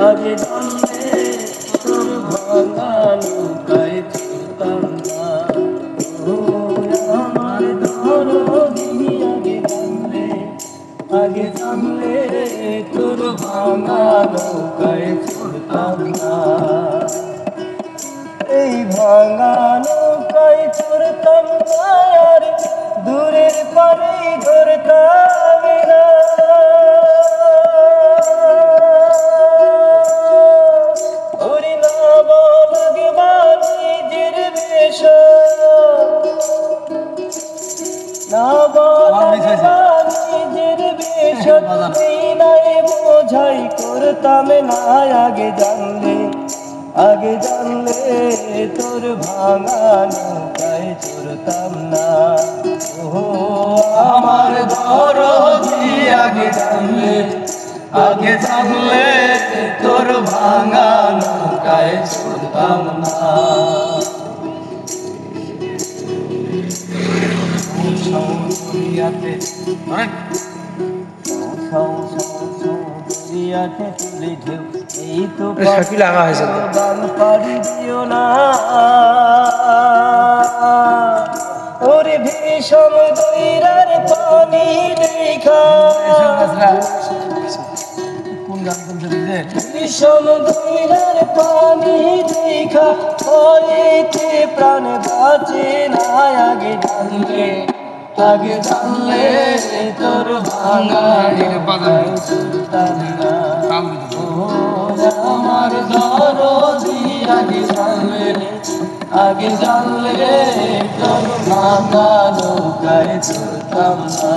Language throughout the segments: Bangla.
আগে জানলে তোর ভাঙা নৌকায় চড়তাম না। ও আমার দরদি আগে জানলে তোর ভাঙা নৌকায় চড়তাম না। এই ভাঙা নৌকায় চড়তাম না আর দূরের পারেই ধরতাম না। ওরে না বলগে নিজের বেশ, না বলগে নিজের বেশ নাই বোঝাই করতাম না। আগে জানলে তোর ভাঙা নৌকায় চড়তাম না। ও আমার দরদি আগে জানলে তোর ভাঙা নৌকায় চড়তাম না। তুলে ঢেউ এই তো বান পাড়ি দিও না। ওরে ভীষণ দৈরার পানি দেখা, ভীষণ দৈরার পানি দেখা হয়েছে প্রাণ বাঁচে না। আগে জানলে তোর ভাঙা চড়তাম না। আমার দরদি আগে জানলে তোর ভাঙা নৌকায় চড়তাম না।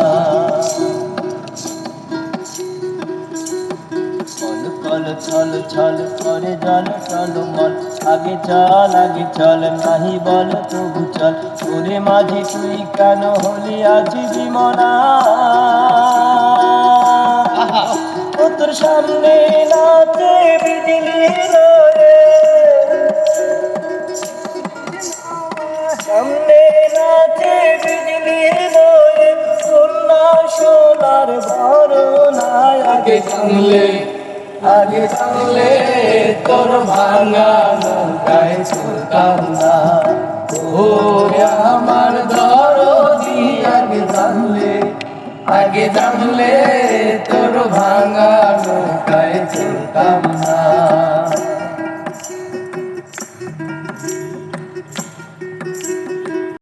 কল ছল ছল করে জল টলমল, আগে চল নাহি বল তবু চল। ওরে মাঝি তুই কেন হলি আছি বিমনা, ও তোর সামনে নাচে বিজলি রে, সামনে নাচে বিজলি রে। সোনা সোনার ভরনা আগে জানলে তোর ভাঙা নৌকায় চড়তাম না। ও আমার দরদি আগে জানলে তোর ভাঙা